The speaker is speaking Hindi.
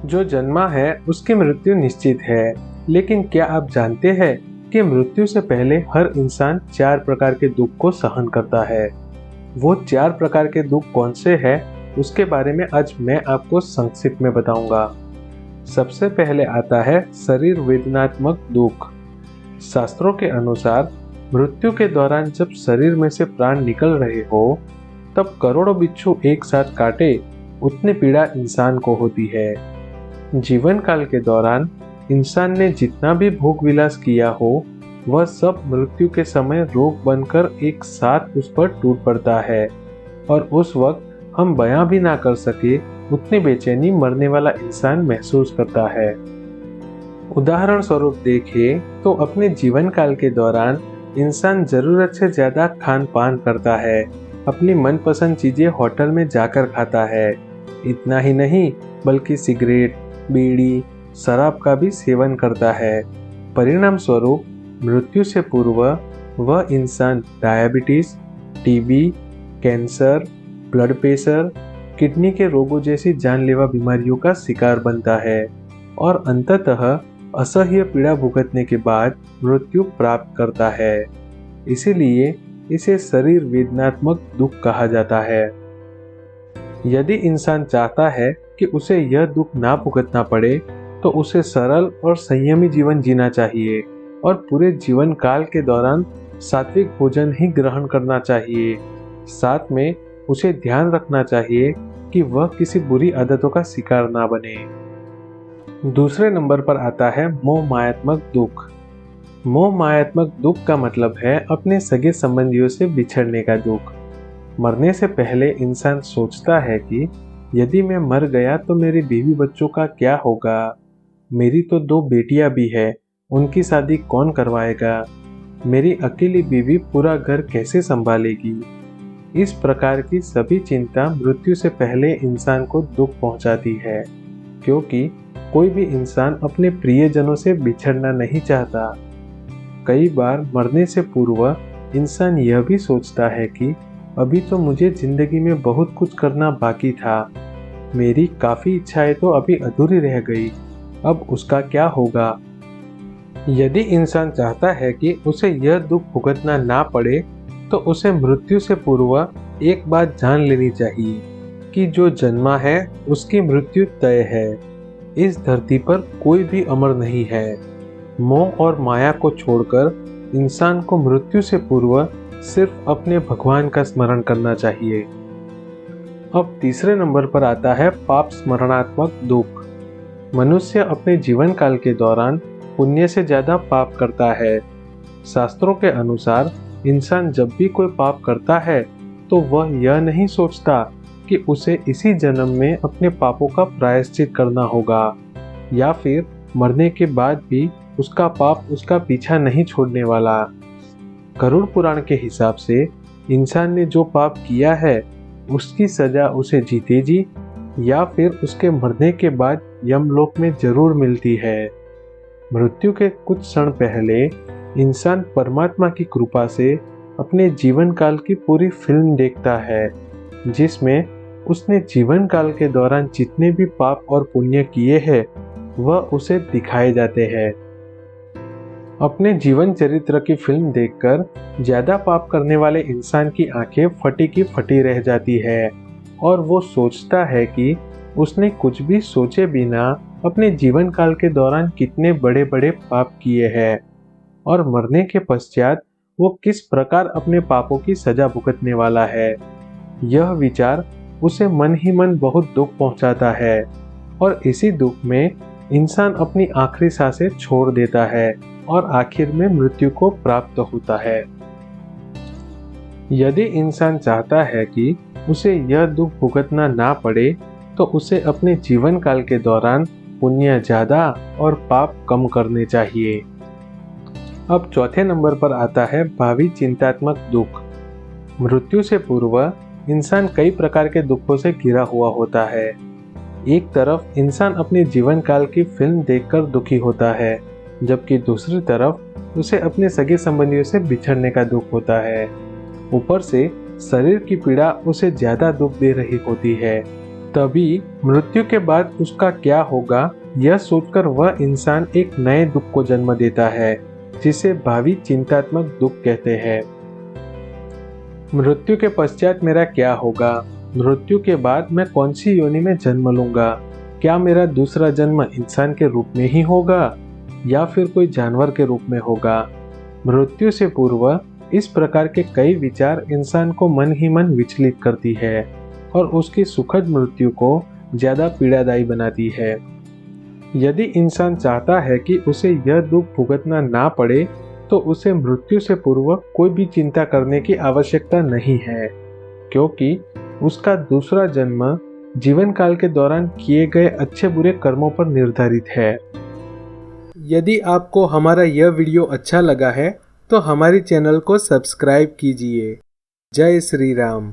जो जन्मा है उसकी मृत्यु निश्चित है, लेकिन क्या आप जानते हैं कि मृत्यु से पहले हर इंसान 4 प्रकार के दुख को सहन करता है। वो 4 प्रकार के दुख कौन से हैं, उसके बारे में आज मैं आपको संक्षिप्त में बताऊंगा। सबसे पहले आता है शरीर वेदनात्मक दुख। शास्त्रों के अनुसार मृत्यु के दौरान जब शरीर में से प्राण निकल रहे हो, तब करोड़ों बिच्छू एक साथ काटे उतनी पीड़ा इंसान को होती है। जीवन काल के दौरान इंसान ने जितना भी भोग विलास किया हो, वह सब मृत्यु के समय रोग बनकर एक साथ उस पर टूट पड़ता है और उस वक्त हम बयां भी ना कर सके उतनी बेचैनी मरने वाला इंसान महसूस करता है। उदाहरण स्वरूप देखें तो अपने जीवन काल के दौरान इंसान जरूरत से ज्यादा खान पान करता है, अपनी मनपसंद चीजें होटल में जाकर खाता है। इतना ही नहीं बल्कि सिगरेट, बीड़ी, शराब का भी सेवन करता है। परिणाम स्वरूप मृत्यु से पूर्व वह इंसान diabetes, TB, cancer, blood pressure, kidney के रोगों जैसी जानलेवा बीमारियों का शिकार बनता है और अंततः असह्य पीड़ा भुगतने के बाद मृत्यु प्राप्त करता है। इसीलिए इसे शरीर वेदनात्मक दुख कहा जाता है। यदि इंसान चाहता है कि उसे यह दुख ना भुगतना पड़े, तो उसे सरल और संयमी जीवन जीना चाहिए और पूरे जीवन काल के दौरान सात्विक भोजन ही ग्रहण करना चाहिए। साथ में उसे ध्यान रखना चाहिए कि वह किसी बुरी आदतों का शिकार ना बने। दूसरे नंबर पर आता है मोह मायात्मक दुख। मोह मायात्मक दुख का मतलब है अपने सगे संबंधियों से बिछड़ने का दुख। मरने से पहले इंसान सोचता है कि यदि मैं मर गया तो मेरी बीवी बच्चों का क्या होगा। मेरी तो 2 बेटियां भी है, उनकी शादी कौन करवाएगा। मेरी अकेली बीवी पूरा घर कैसे संभालेगी। इस प्रकार की सभी चिंता मृत्यु से पहले इंसान को दुख पहुंचाती है, क्योंकि कोई भी इंसान अपने प्रियजनों से बिछड़ना नहीं चाहता। कई बार मरने से पूर्व इंसान यह भी सोचता है कि अभी तो मुझे जिंदगी में बहुत कुछ करना बाकी था, मेरी काफी इच्छाएं तो अभी अधूरी रह गई, अब उसका क्या होगा। यदि इंसान चाहता है कि उसे यह दुख भुगतना ना पड़े, तो उसे मृत्यु से पूर्व एक बात जान लेनी चाहिए कि जो जन्मा है उसकी मृत्यु तय है। इस धरती पर कोई भी अमर नहीं है। मोह और माया को छोड़कर इंसान को मृत्यु से पूर्व सिर्फ अपने भगवान का स्मरण करना चाहिए। अब तीसरे नंबर पर आता है पाप स्मरणात्मक दुख। मनुष्य अपने जीवन काल के दौरान पुण्य से ज्यादा पाप करता है। शास्त्रों के अनुसार इंसान जब भी कोई पाप करता है तो वह यह नहीं सोचता कि उसे इसी जन्म में अपने पापों का प्रायश्चित करना होगा या फिर मरने के बाद भी उसका पाप उसका पीछा नहीं छोड़ने वाला। गरुड़ पुराण के हिसाब से इंसान ने जो पाप किया है उसकी सजा उसे जीते जी या फिर उसके मरने के बाद यमलोक में जरूर मिलती है। मृत्यु के कुछ क्षण पहले इंसान परमात्मा की कृपा से अपने जीवन काल की पूरी फिल्म देखता है, जिसमें उसने जीवन काल के दौरान जितने भी पाप और पुण्य किए हैं वह उसे दिखाए जाते हैं। अपने जीवन चरित्र की फिल्म देखकर ज्यादा पाप करने वाले इंसान की आंखें फटी की फटी रह जाती है और वो सोचता है कि उसने कुछ भी सोचे बिना अपने जीवन काल के दौरान कितने बड़े बड़े पाप किए हैं और मरने के पश्चात वो किस प्रकार अपने पापों की सजा भुगतने वाला है। यह विचार उसे मन ही मन बहुत दुख पहुंचाता है और इसी दुख में इंसान अपनी आखिरी सांसें छोड़ देता है और आखिर में मृत्यु को प्राप्त होता है। यदि इंसान चाहता है कि उसे यह दुख भुगतना ना पड़े, तो उसे अपने जीवन काल के दौरान पुण्य ज्यादा और पाप कम करने चाहिए। अब चौथे नंबर पर आता है भावी चिंतात्मक दुख। मृत्यु से पूर्व इंसान कई प्रकार के दुखों से घिरा हुआ होता है। एक तरफ इंसान अपने जीवन काल की फिल्म देखकर दुखी होता है, जबकि दूसरी तरफ उसे अपने सगे संबंधियों से बिछड़ने का दुख होता है। ऊपर से शरीर की पीड़ा उसे ज्यादा दुख दे रही होती है। तभी मृत्यु के बाद उसका क्या होगा, यह सोचकर वह इंसान एक नए दुख को जन्म देता है, जिसे भावी चिंतात्मक दुख कहते हैं। मृत्यु के पश्चात मेरा क्या होगा? मृत्यु के बाद मैं कौन सी योनि में जन्म लूंगा? क्या मेरा दूसरा जन्म इंसान के रूप में ही होगा या फिर कोई जानवर के रूप में होगा? मृत्यु से पूर्व इस प्रकार के कई विचार इंसान को मन ही मन विचलित करती है और उसकी सुखद मृत्यु को ज्यादा पीड़ादायी बनाती है। यदि इंसान चाहता है कि उसे यह दुख भुगतना ना पड़े, तो उसे मृत्यु से पूर्व कोई भी चिंता करने की आवश्यकता नहीं है, क्योंकि उसका दूसरा जन्म जीवन काल के दौरान किए गए अच्छे बुरे कर्मों पर निर्धारित है। यदि आपको हमारा यह वीडियो अच्छा लगा है तो हमारे चैनल को सब्सक्राइब कीजिए। जय श्री राम।